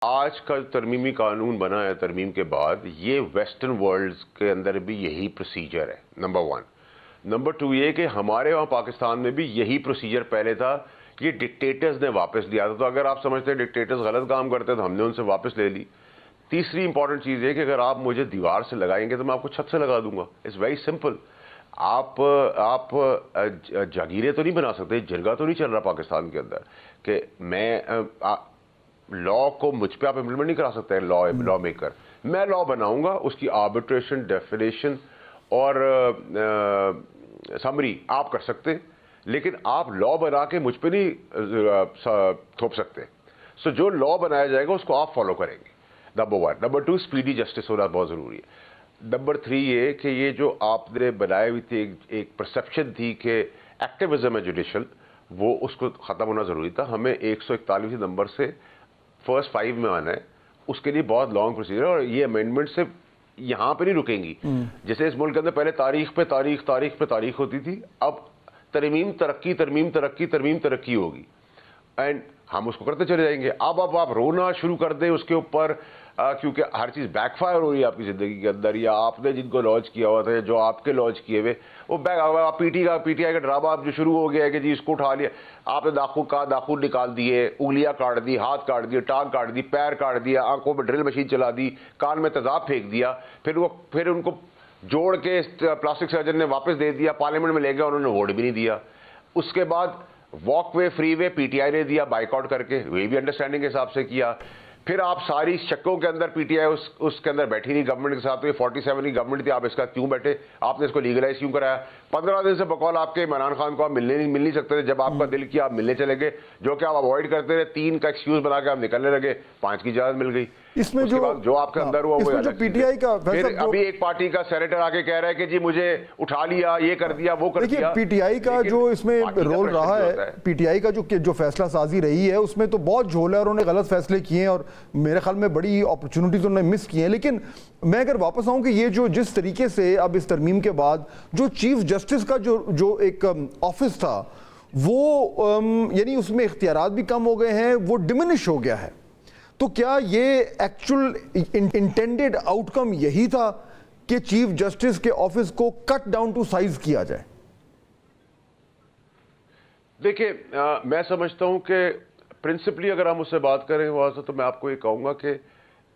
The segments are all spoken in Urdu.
آج کا ترمیمی قانون بنا ہے ترمیم کے بعد، یہ ویسٹرن ورلڈ کے اندر بھی یہی پروسیجر ہے، نمبر 1۔ نمبر 2 یہ کہ ہمارے وہاں پاکستان میں بھی یہی پروسیجر پہلے تھا، یہ ڈکٹیٹرز نے واپس لیا تھا۔ تو اگر آپ سمجھتے ہیں ڈکٹیٹرز غلط کام کرتے تو ہم نے ان سے واپس لے لی۔ تیسری امپورٹنٹ چیز یہ کہ اگر آپ مجھے دیوار سے لگائیں گے تو میں آپ کو چھت سے لگا دوں گا۔ It's very simple. آپ جاگیریں تو نہیں بنا سکتے، جرگہ تو نہیں چل رہا پاکستان کے اندر کہ میں لا کو مجھ پہ آپ امپلیمنٹ نہیں کرا سکتے ہیں، لا میکر۔ میں لا بناؤں گا، اس کی آربیٹریشن، ڈیفینیشن اور سمری آپ کر سکتے ہیں، لیکن آپ لا بنا کے مجھ پہ نہیں تھوپ سکتے۔ سو جو لا بنایا جائے گا اس کو آپ فالو کریں گے، نمبر 1۔ نمبر 2 اسپیڈی جسٹس ہونا بہت ضروری ہے۔ نمبر 3 یہ کہ یہ جو آپ نے بنائی ہوئی تھی ایک پرسیپشن تھی کہ ایکٹیویزم ہے جوڈیشل، وہ اس کو ختم ہونا ضروری تھا۔ ہمیں 141 نمبر سے فرسٹ 5 میں آنا ہے، اس کے لیے بہت لانگ پروسیجر ہے، اور یہ امینڈمنٹ سے یہاں پہ نہیں رکیں گی۔ جیسے اس ملک کے اندر پہلے تاریخ پہ تاریخ، تاریخ پہ تاریخ ہوتی تھی، اب ترمیم ترقی، ترمیم ترقی، ترمیم ترقی ہوگی، اینڈ ہم اس کو کرتے چلے جائیں گے۔ اب آپ رونا شروع کر دیں اس کے اوپر، کیونکہ ہر چیز بیک فائر ہو رہی ہے آپ کی زندگی کے اندر، یا آپ نے جن کو لانچ کیا ہوا تھا، جو آپ کے لانچ کیے ہوئے وہ پی ٹی آئی کا ڈرامہ اب جو شروع ہو گیا ہے کہ جی اس کو اٹھا لیا، آپ نے ناخن نکال دیے، انگلیاں کاٹ دی، ہاتھ کاٹ دیے، ٹانگ کاٹ دی، پیر کاٹ دیا، آنکھوں میں ڈرل مشین چلا دی، کان میں تیزاب پھینک دیا، پھر ان کو جوڑ کے پلاسٹک سرجن نے واپس دے دیا، پارلیمنٹ میں لے گیا، انہوں نے ووٹ بھی نہیں دیا۔ اس کے بعد walk way, free way P T I نے دیا بائیک آؤٹ کر کے، وہ بھی انڈرسٹینڈنگ کے حساب سے کیا۔ پھر آپ ساری شکوں کے اندر پی ٹی آئی اس کے اندر بیٹھی نہیں گورنمنٹ کے ساتھ، تو یہ 47 کی گورنمنٹ تھی، آپ اس کا کیوں بیٹھے؟ آپ نے اس کو لیگلائز کیوں کرایا؟ 15 دن سے بقول آپ کے عمران خان کو آپ مل نہیں سکتے تھے، جب آپ کا دل کیا آپ ملنے چلے گئے، جو کہ آپ اوائڈ کرتے رہے، 3 کا ایکسکیوز بنا کے آپ نکلنے لگے، 5 کی اجازت مل گئی۔ اس میں جو آپ کے اندر ہوا وہ پی ٹی آئی کا پھر ابھی ایک پارٹی کا سینیٹر آ کے کہہ رہا ہے کہ جی مجھے اٹھا لیا، یہ کر دیا، وہ کر دیا۔ پی ٹی آئی کا جو اس میں رول رہا ہے، پی ٹی آئی کا جو فیصلہ سازی رہی ہے، اس میں تو بہت جھول ہے، اور انہوں نے غلط فیصلے کیے ہیں، اور میرے خیال میں بڑی اپرچونٹیز انہوں نے مس کی ہیں۔ لیکن میں اگر واپس آؤں کہ یہ جو جس طریقے سے اب اس ترمیم کے بعد جو چیف جسٹس کا جو ایک آفس تھا، وہ یعنی اس میں اختیارات بھی کم ہو گئے ہیں، وہ ڈیمنش ہو گیا ہے، تو کیا یہ ایکچول انٹینڈڈ آؤٹ کم یہی تھا کہ چیف جسٹس کے آفس کو کٹ ڈاؤن ٹو سائز کیا جائے؟ دیکھیں، میں سمجھتا ہوں کہ پرنسپلی اگر ہم اس سے بات کریں وہاں تو میں آپ کو یہ کہوں گا کہ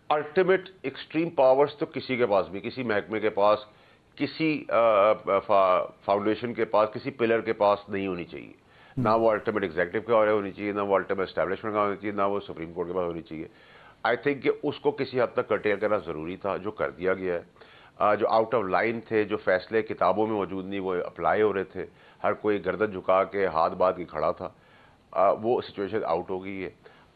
الٹیمیٹ ایکسٹریم پاورز تو کسی کے پاس بھی، کسی محکمے کے پاس، کسی فاؤنڈیشن کے پاس، کسی پلر کے پاس نہیں ہونی چاہیے۔ نہ وہ الٹیمیٹ ایگزیکٹو کے پاس ہونی چاہیے، نہ وہ الٹیمیٹ اسٹیبلشمنٹ کا ہونی چاہیے، نہ وہ سپریم کورٹ کے پاس ہونی چاہیے۔ آئی تھنک کہ اس کو کسی حد تک کرٹیل کرنا ضروری تھا، جو کر دیا گیا ہے۔ جو آؤٹ آف لائن تھے، جو فیصلے کتابوں میں موجود نہیں وہ اپلائی ہو رہے تھے، ہر کوئی گردن جھکا کے ہاتھ باندھ کے کھڑا تھا، وہ سچویشن آؤٹ ہو گئی ہے۔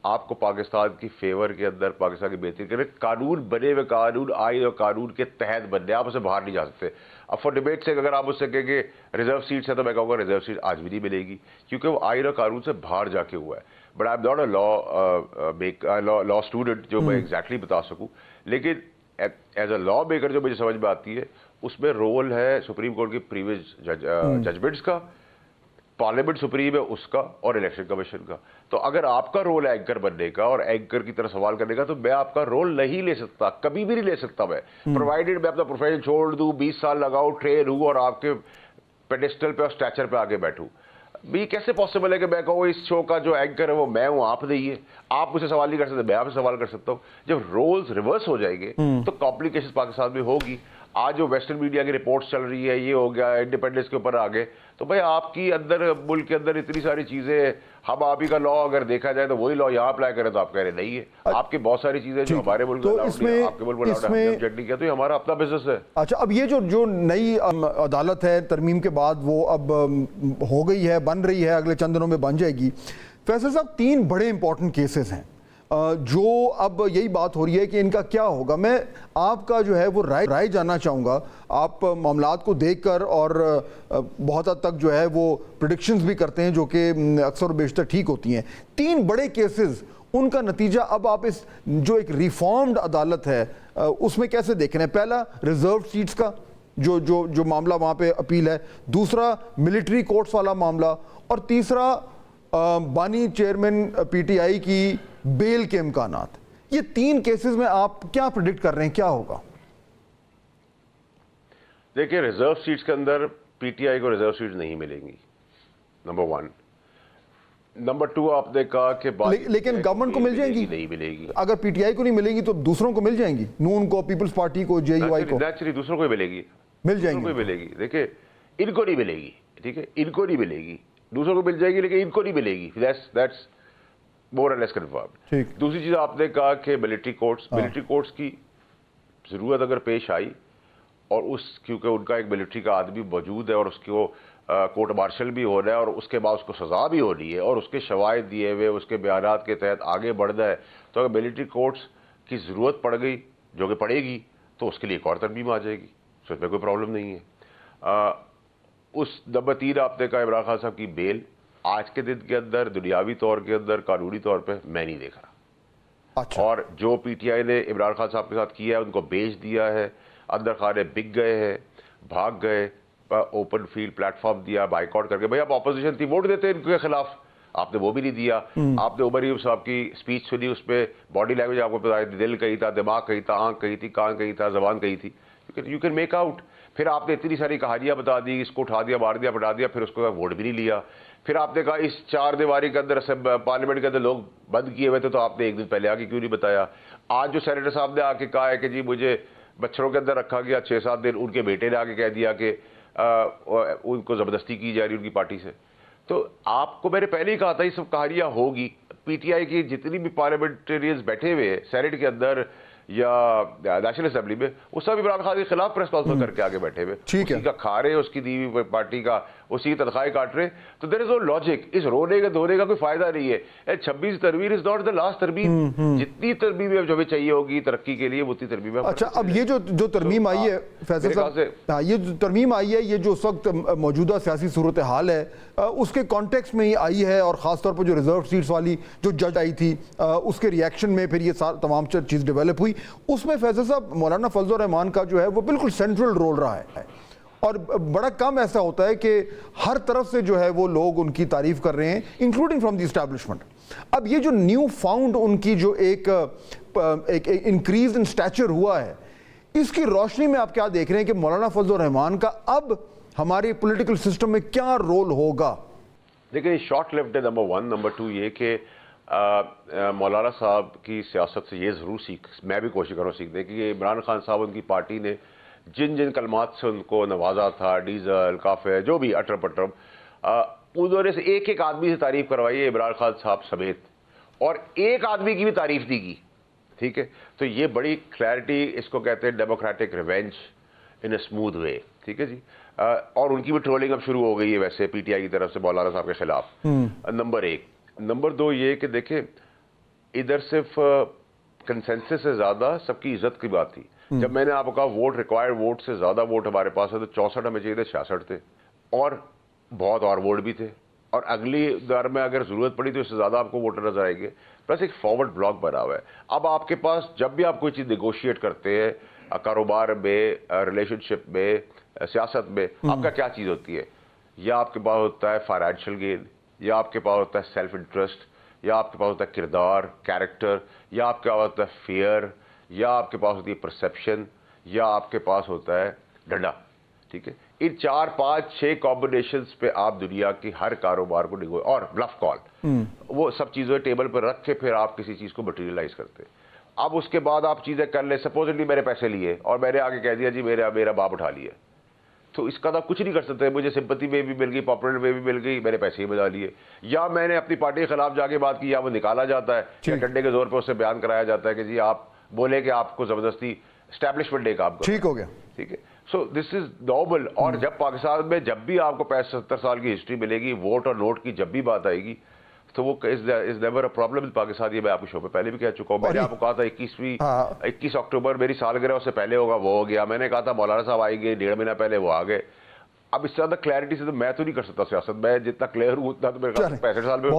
آپ کو پاکستان کی فیور کے اندر، پاکستان کی بہتری کے لیے قانون بنے ہوئے، قانون آئین اور قانون کے تحت بننے، آپ اسے باہر نہیں جا سکتے۔ اب فور ڈیبیٹ سے اگر آپ اس سے کہیں کہ ریزرو سیٹس ہے تو میں کہوں گا ریزرو سیٹ آج بھی نہیں ملے گی، کیونکہ وہ آئین اور قانون سے باہر جا کے ہوا ہے۔ But I am not a law student جو میں ایگزیکٹلی بتا سکوں، لیکن ایز اے لا میکر جو مجھے سمجھ میں آتی ہے، اس میں رول ہے سپریم کورٹ کی پریویس ججمنٹس کا، پارلیمنٹ سپریم ہے اس کا، اور الیکشن کمیشن کا۔ تو اگر آپ کا رول ہے اینکر بننے کا اور اینکر کی طرح سوال کرنے کا، تو میں آپ کا رول نہیں لے سکتا، کبھی بھی نہیں لے سکتا میں، پرووائڈیڈ میں اپنا پروفیشن چھوڑ دوں، 20 سال لگاؤں، ٹرین ہوں، اور آپ کے پیڈسٹل پہ اور اسٹیچر پہ آگے بیٹھوں۔ بھی کیسے پاسبل ہے کہ میں کہوں اس شو کا جو اینکر ہے وہ میں ہوں، آپ نہیں ہے، آپ مجھ سے سوال نہیں کر سکتے، میں آپ سے سوال کر سکتا ہوں۔ جب رولز ریورس ہو جائیں گے تو کمپلیکیشن پاکستان میں ہوگی۔ آج جو ویسٹرن میڈیا کی رپورٹس چل رہی ہے، یہ ہو گیا انڈیپینڈنس کے اوپر آگے، تو بھائی آپ کی اندر ملک کے اندر اتنی ساری چیزیں، ہم آپ ہی کا لا اگر دیکھا جائے تو وہی لا یہاں اپلائی کریں تو آپ کہہ رہے نہیں ہے، آپ کی بہت ساری چیزیں جو ہمارے ملک میں الاؤڈ نہیں، آپ کے ملک میں الاؤڈ ہے، ہم نے آبجیکٹ نہیں کیا، تو یہ ہمارا اپنا بزنس ہے۔ اچھا، اب یہ جو نئی عدالت ہے ترمیم کے بعد، وہ اب ہو گئی ہے، بن رہی ہے، اگلے چند دنوں میں بن جائے گی۔ فیصل صاحب، 3 بڑے امپورٹنٹ کیسز ہیں جو اب یہی بات ہو رہی ہے کہ ان کا کیا ہوگا۔ میں آپ کا جو ہے وہ رائے جاننا چاہوں گا۔ آپ معاملات کو دیکھ کر اور بہت حد تک جو ہے وہ پریڈکشنز بھی کرتے ہیں جو کہ اکثر و بیشتر ٹھیک ہوتی ہیں۔ 3 بڑے کیسز، ان کا نتیجہ اب آپ اس جو ایک ریفارمڈ عدالت ہے اس میں کیسے دیکھ رہے ہیں؟ پہلا ریزرو سیٹس کا جو معاملہ وہاں پہ اپیل ہے، دوسرا ملٹری کورٹس والا معاملہ، اور تیسرا بانی چیئرمین پی ٹی آئی کی بیل کے امکانات۔ یہ 3 کیسز میں آپ کیا پریڈکٹ کر رہے ہیں، کیا ہوگا؟ دیکھیں ریزرو سیٹس کے اندر پی ٹی آئی کو ریزرو سیٹس نہیں ملیں گی، نمبر 1۔ نمبر 2 آپ نے کہا کہ لیکن گورنمنٹ کو مل جائیں گی؟ نہیں ملے گی۔ اگر پی ٹی آئی کو نہیں ملے گی تو دوسروں کو مل جائیں گی، نون کو، پیپلز پارٹی کو، جے یو آئی کو؟ نیچرلی دوسروں کو ملے گی، مل جائیں گی، ملے گی۔ دیکھیں ان کو نہیں ملے گی، ٹھیک ہے، ان کو نہیں ملے گی، دوسروں کو مل جائے گی لیکن ان کو نہیں ملے گی، that's more and less confirm. ٹھیک۔ دوسری چیز آپ نے کہا کہ ملٹری کورٹس کی ضرورت اگر پیش آئی اور کیونکہ ان کا ایک ملٹری کا آدمی موجود ہے اور اس کو کورٹ مارشل بھی ہو رہا ہے اور اس کے بعد اس کو سزا بھی ہو رہی ہے اور اس کے شواہد دیے ہوئے اس کے بیانات کے تحت آگے بڑھنا ہے، تو اگر ملٹری کورٹس کی ضرورت پڑ گئی، جو کہ پڑے گی، تو اس کے لیے ایک اور ترمیم آ جائے گی، اس میں کوئی پرابلم نہیں ہے۔ اس نمبر 3 آپ نے کہا عمران خان صاحب کی بیل، آج کے دن کے اندر دنیاوی طور کے اندر، قانونی طور پہ میں نہیں دیکھ رہا۔ اچھا۔ اور جو پی ٹی آئی نے عمران خان صاحب کے ساتھ کیا ہے، ان کو بیچ دیا ہے، اندر خانے بک گئے ہیں، بھاگ گئے، اوپن فیلڈ پلیٹ فارم دیا بائیکاٹ کر کے۔ بھائی آپ اپوزیشن تھی، ووٹ دیتے ان کے خلاف، آپ نے وہ بھی نہیں دیا۔ آپ نے عمر ایوب صاحب کی اسپیچ سنی، اس پہ باڈی لینگویج آپ کو پتا ہے، دل کہی تھا، دماغ کہی تھا، آنکھ کہی تھی، کان کہی تھا، زبان کہی تھی، یو کین میک آؤٹ۔ پھر آپ نے اتنی ساری کہانیاں بتا دی، اس کو اٹھا دیا، مار دیا، پٹا دیا، پھر اس کو ووٹ بھی نہیں لیا۔ پھر آپ نے کہا اس 4 دیواری کے اندر پارلیمنٹ کے اندر لوگ بند کیے ہوئے تھے، تو آپ نے ایک دن پہلے آ کے کیوں نہیں بتایا؟ آج جو سینیٹر صاحب نے آ کے کہا ہے کہ جی مجھے مچھروں کے اندر رکھا گیا 6-7 دن، ان کے بیٹے نے آ کے کہہ دیا کہ ان کو زبردستی کی جا رہی ان کی پارٹی سے۔ تو آپ کو میں نے پہلے ہی کہا تھا یہ سب کہانیاں ہوگی۔ پی ٹی آئی کی جتنی بھی پارلیمنٹرینز بیٹھے ہوئے ہیں سینیٹ کے اندر یا نیشنل اسمبلی میں، وہ سب عمران خان کے خلاف پریس کانفرنس کر کے آگے بیٹھے ہوئے، اسی کا کھا رہے، اس کی دی ہوئی پارٹی کا اسی کی تنخواہیں کاٹ رہے۔ تو دیر از نو لاجک، اس رونے کے دھونے کا کوئی فائدہ نہیں ہے۔ 26 ترمیم از ناٹ دا لاسٹ ترمیم، جتنی ترمیم جو ہمیں چاہیے ہوگی ترقی کے لیے اتنی ترمیم ہے۔ اچھا، اب یہ جو ترمیم آئی ہے فیصل صاحب، یہ جو ترمیم آئی ہے، یہ جو اس وقت موجودہ سیاسی صورتحال ہے اس کے کانٹیکسٹ میں ہی آئی ہے، اور خاص طور پر جو ریزرو سیٹس والی جو جج آئی تھی اس کے ریئیکشن میں پھر یہ تمام چیز ڈیولپ ہوئی۔ اس میں فیصل صاحب مولانا فضل الرحمان کا جو ہے وہ بالکل سینٹرل رول رہا ہے، اور بڑا کم ایسا ہوتا ہے کہ ہر طرف سے جو ہے وہ لوگ ان کی تعریف کر رہے ہیں، انکلوڈنگ فرام دی اسٹیبلشمنٹ۔ اب یہ جو نیو فاؤنڈ ان کی جو ایک انکریز ان اسٹیچر ہوا ہے، اس کی روشنی میں آپ کیا دیکھ رہے ہیں کہ مولانا فضل الرحمان کا اب ہمارے پولیٹیکل سسٹم میں کیا رول ہوگا؟ دیکھیں شارٹ لیفٹ ہے نمبر 1، نمبر 2 یہ کہ مولانا صاحب کی سیاست سے یہ ضرور میں بھی کوشش کروں سیکھنے کی، عمران خان صاحب ان کی پارٹی نے جن کلمات سے ان کو نوازا تھا، ڈیزل، کافے، جو بھی اٹرم پٹرم، انہوں نے سے ایک آدمی سے تعریف کروائی ہے عمران خان صاحب سمیت، اور ایک آدمی کی بھی تعریف نہیں کی، ٹھیک ہے؟ تو یہ بڑی کلیئرٹی، اس کو کہتے ہیں democratic revenge in a smooth way, ٹھیک ہے جی۔ اور ان کی بھی ٹرولنگ اب شروع ہو گئی ہے ویسے پی ٹی آئی کی طرف سے مولانا صاحب کے خلاف، نمبر 1۔ نمبر 2 یہ کہ دیکھیں ادھر صرف کنسنسس سے زیادہ سب کی عزت کی بات تھی۔ جب میں نے آپ کو کہا ووٹ ریکوائرڈ ووٹ سے زیادہ ووٹ ہمارے پاس ہے، تو 64 ہمیں چاہیے تھے، 66 تھے، اور بہت اور ووٹ بھی تھے، اور اگلی دور میں اگر ضرورت پڑی تو اس سے زیادہ آپ کو ووٹر نظر آئیں گے۔ پلس ایک فارورڈ بلاک بنا ہوا ہے۔ اب آپ کے پاس جب بھی آپ کوئی چیز نیگوشیٹ کرتے ہیں، کاروبار میں، ریلیشن شپ میں، سیاست میں، آپ کا کیا چیز ہوتی ہے؟ یا آپ کے پاس ہوتا ہے فائنینشیل گین، یا آپ کے پاس ہوتا ہے سیلف انٹرسٹ، یا آپ کے پاس ہوتا ہے کردار، کیریکٹر، یا آپ کے پاس ہوتا ہے فیئر، یا آپ کے پاس ہوتی ہے پرسیپشن، یا آپ کے پاس ہوتا ہے ڈنڈا، ٹھیک ہے؟ ان 4 5 6 کمبینیشنز پہ آپ دنیا کی ہر کاروبار کو اور بلف کال، وہ سب چیزیں ٹیبل پر رکھ کے پھر آپ کسی چیز کو مٹیریلائز کرتے ہیں۔ اب اس کے بعد آپ چیزیں کر لیں، سپوزٹلی میں نے پیسے لیے اور میں نے آگے کہہ دیا جی میرا باپ اٹھا لیا، تو اس کا تو کچھ نہیں کر سکتے، مجھے سمپتی میں بھی مل گئی، پاپولر میں بھی مل گئی، میں نے پیسے ہی بجا لیے، یا میں نے اپنی پارٹی کے خلاف جا کے بات کی، یا وہ نکالا جاتا ہے، یا ڈنڈے کے زور پہ اس سے بیان کرایا جاتا ہے کہ جی آپ بولے کہ آپ کو زبردستی اسٹیبلشمنٹ ڈے کام کرنا، ٹھیک ہو گیا، ٹھیک ہے؟ سو دس از نارمل۔ اور جب پاکستان میں جب بھی آپ کو 65-70 سال کی ہسٹری ملے گی، ووٹ اور نوٹ کی جب بھی بات آئے گی، تو وہ is never a problem in Pakistan. یہ میں آپ کے شو پہ پہلے بھی کہہ چکا ہوں، میں نے آپ کو کہا تھا 21 اکتوبر میری سالگرہ اس سے پہلے ہوگا، وہ ہو گیا۔ میں نے کہا تھا مولانا صاحب آئیں گے 1.5 مہینہ پہلے، وہ آ گئے۔ اب اس سے زیادہ کلیئرٹی سے تو میں تو نہیں کر سکتا سیاست، میں جتنا کلیئر ہوں اتنا تو میرے 65 سال میں